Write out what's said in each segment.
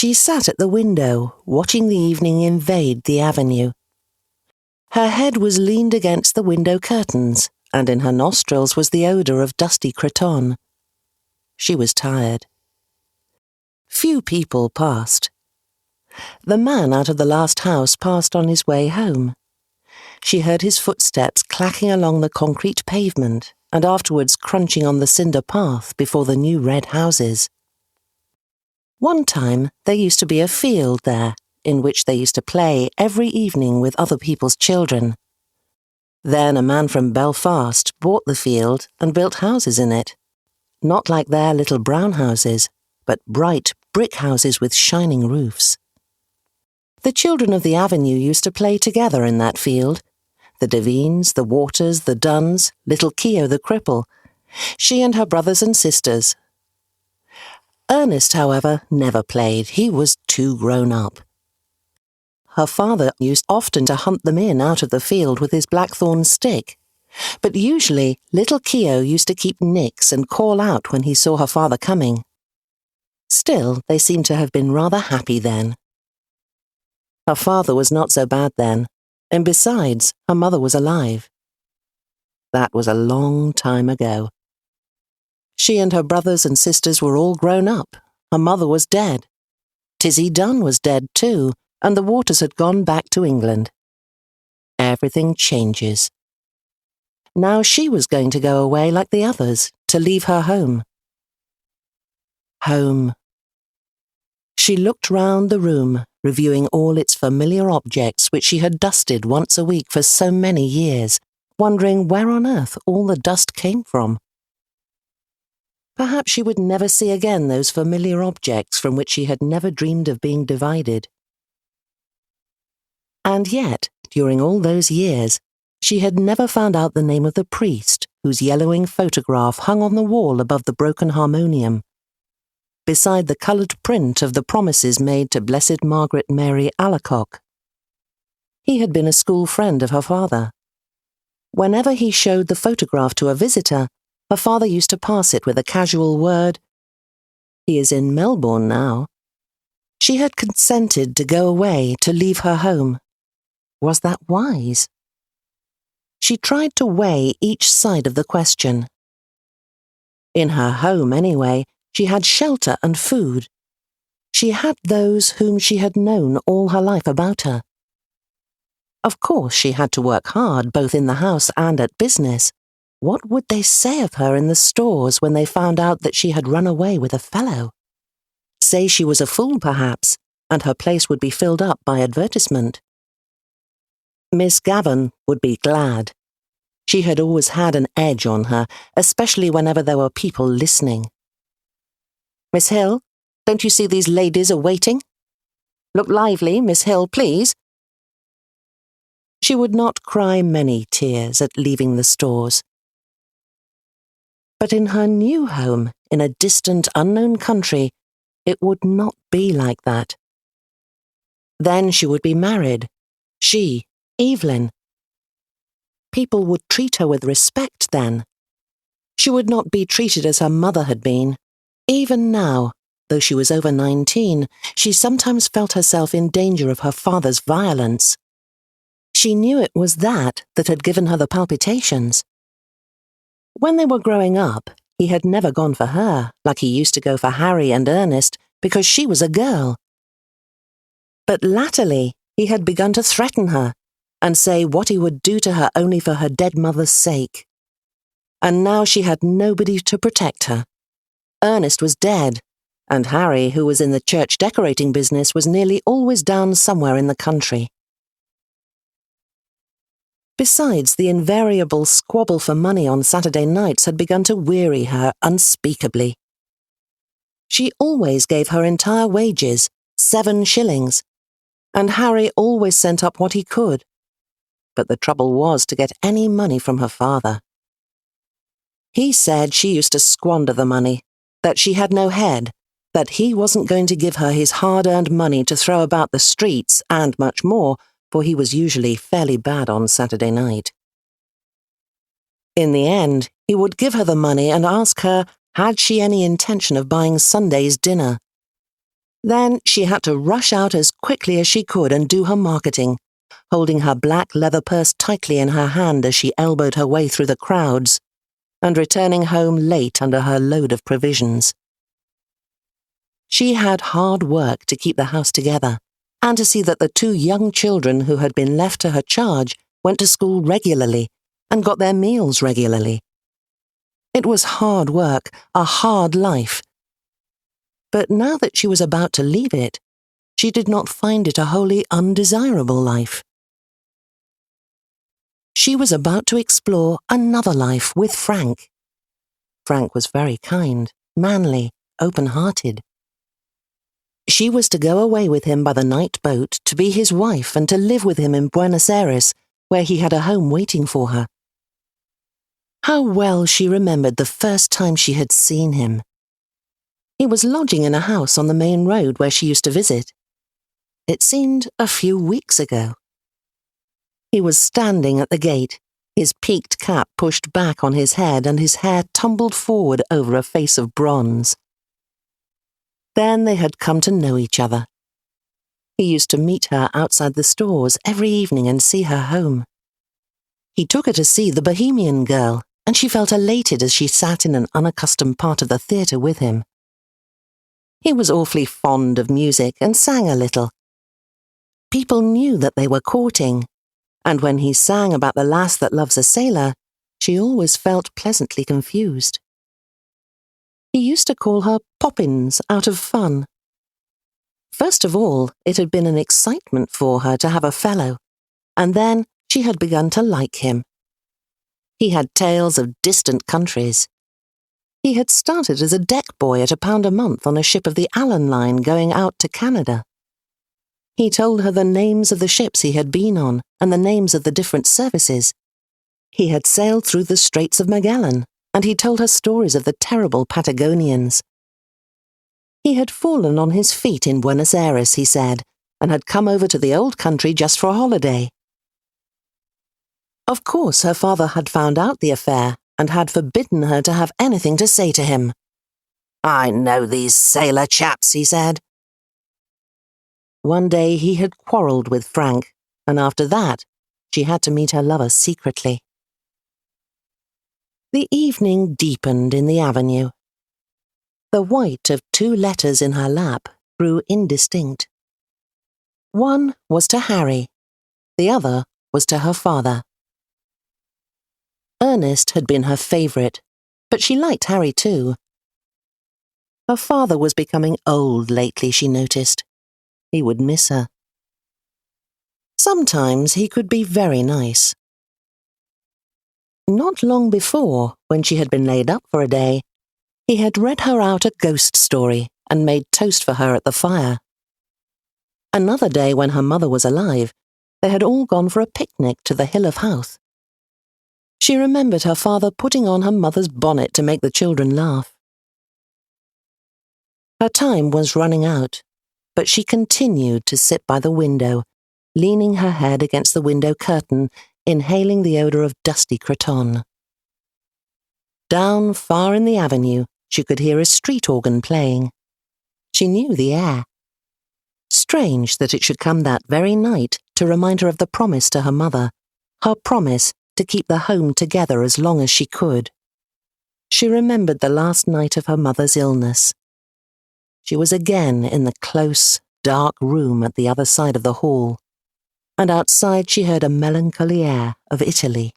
She sat at the window, watching the evening invade the avenue. Her head was leaned against the window curtains, and in her nostrils was the odour of dusty cretonne. She was tired. Few people passed. The man out of the last house passed on his way home. She heard his footsteps clacking along the concrete pavement and afterwards crunching on the cinder path before the new red houses. One time there used to be a field there, in which they used to play every evening with other people's children. Then a man from Belfast bought the field and built houses in it. Not like their little brown houses, but bright brick houses with shining roofs. The children of the avenue used to play together in that field. The Devines, the Waters, the Dunns, little Keogh the cripple. She and her brothers and sisters. Ernest, however, never played. He was too grown up. Her father used often to hunt them in out of the field with his blackthorn stick. But usually little Keogh used to keep nicks and call out when he saw her father coming. Still, they seemed to have been rather happy then. Her father was not so bad then, and besides, her mother was alive. That was a long time ago. She and her brothers and sisters were all grown up. Her mother was dead. Tizzie Dunn was dead too, and the Waters had gone back to England. Everything changes. Now she was going to go away like the others, to leave her home. Home. She looked round the room, reviewing all its familiar objects which she had dusted once a week for so many years, wondering where on earth all the dust came from. Perhaps she would never see again those familiar objects from which she had never dreamed of being divided. And yet, during all those years, she had never found out the name of the priest whose yellowing photograph hung on the wall above the broken harmonium, beside the coloured print of the promises made to Blessed Margaret Mary Alacoque. He had been a school friend of her father. Whenever he showed the photograph to a visitor, her father used to pass it with a casual word. He is in Melbourne now. She had consented to go away, to leave her home. Was that wise? She tried to weigh each side of the question. In her home, anyway, she had shelter and food. She had those whom she had known all her life about her. Of course, she had to work hard, both in the house and at business. What would they say of her in the stores when they found out that she had run away with a fellow? Say she was a fool, perhaps, and her place would be filled up by advertisement. Miss Gavin would be glad. She had always had an edge on her, especially whenever there were people listening. Miss Hill, don't you see these ladies are waiting? Look lively, Miss Hill, please. She would not cry many tears at leaving the stores. But in her new home, in a distant, unknown country, it would not be like that. Then she would be married. She, Eveline. People would treat her with respect then. She would not be treated as her mother had been. Even now, though she was over 19, she sometimes felt herself in danger of her father's violence. She knew it was that had given her the palpitations. When they were growing up, he had never gone for her, like he used to go for Harry and Ernest, because she was a girl. But latterly, he had begun to threaten her, and say what he would do to her only for her dead mother's sake. And now she had nobody to protect her. Ernest was dead, and Harry, who was in the church decorating business, was nearly always down somewhere in the country. Besides, the invariable squabble for money on Saturday nights had begun to weary her unspeakably. She always gave her entire wages, 7 shillings, and Harry always sent up what he could. But the trouble was to get any money from her father. He said she used to squander the money, that she had no head, that he wasn't going to give her his hard-earned money to throw about the streets, and much more, for he was usually fairly bad on Saturday night. In the end, he would give her the money and ask her, had she any intention of buying Sunday's dinner? Then she had to rush out as quickly as she could and do her marketing, holding her black leather purse tightly in her hand as she elbowed her way through the crowds, and returning home late under her load of provisions. She had hard work to keep the house together, and to see that the 2 young children who had been left to her charge went to school regularly and got their meals regularly. It was hard work, a hard life. But now that she was about to leave it, she did not find it a wholly undesirable life. She was about to explore another life with Frank. Frank was very kind, manly, open-hearted. She was to go away with him by the night boat to be his wife and to live with him in Buenos Aires, where he had a home waiting for her. How well she remembered the first time she had seen him. He was lodging in a house on the main road where she used to visit. It seemed a few weeks ago. He was standing at the gate, his peaked cap pushed back on his head and his hair tumbled forward over a face of bronze. Then they had come to know each other. He used to meet her outside the stores every evening and see her home. He took her to see The Bohemian Girl, and she felt elated as she sat in an unaccustomed part of the theatre with him. He was awfully fond of music and sang a little. People knew that they were courting, and when he sang about the lass that loves a sailor, she always felt pleasantly confused. He used to call her Poppins out of fun. First of all, it had been an excitement for her to have a fellow, and then she had begun to like him. He had tales of distant countries. He had started as a deck boy at £1 a month on a ship of the Allen Line going out to Canada. He told her the names of the ships he had been on and the names of the different services. He had sailed through the Straits of Magellan, and he told her stories of the terrible Patagonians. He had fallen on his feet in Buenos Aires, he said, and had come over to the old country just for a holiday. Of course, her father had found out the affair and had forbidden her to have anything to say to him. "I know these sailor chaps," he said. One day he had quarrelled with Frank, and after that, she had to meet her lover secretly. The evening deepened in the avenue. The white of 2 letters in her lap grew indistinct. One was to Harry, the other was to her father. Ernest had been her favourite, but she liked Harry too. Her father was becoming old lately, she noticed. He would miss her. Sometimes he could be very nice. Not long before, when she had been laid up for a day, he had read her out a ghost story and made toast for her at the fire. Another day, when her mother was alive, they had all gone for a picnic to the Hill of Howth. She remembered her father putting on her mother's bonnet to make the children laugh. Her time was running out, but she continued to sit by the window, leaning her head against the window curtain, inhaling the odour of dusty cretonne. Down far in the avenue, she could hear a street organ playing. She knew the air. Strange that it should come that very night to remind her of the promise to her mother, her promise to keep the home together as long as she could. She remembered the last night of her mother's illness. She was again in the close, dark room at the other side of the hall, and outside she heard a melancholy air of Italy.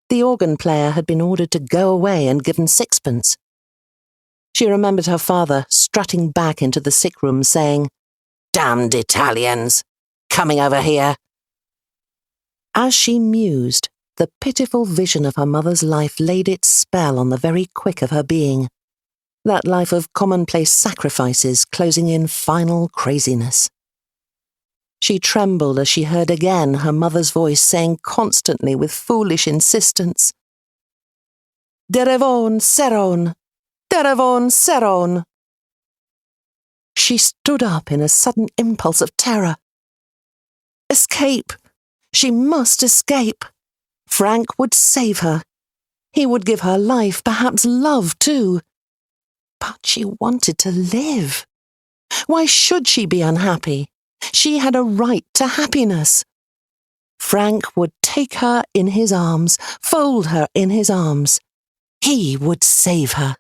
The organ player had been ordered to go away and given 6pence. She remembered her father strutting back into the sick room saying, "Damned Italians! Coming over here!" As she mused, the pitiful vision of her mother's life laid its spell on the very quick of her being, that life of commonplace sacrifices closing in final craziness. She trembled as she heard again her mother's voice saying constantly with foolish insistence, "Derevon Seron! Derevon Seron!" She stood up in a sudden impulse of terror. Escape! She must escape! Frank would save her. He would give her life, perhaps love too. But she wanted to live. Why should she be unhappy? She had a right to happiness. Frank would take her in his arms, fold her in his arms. He would save her.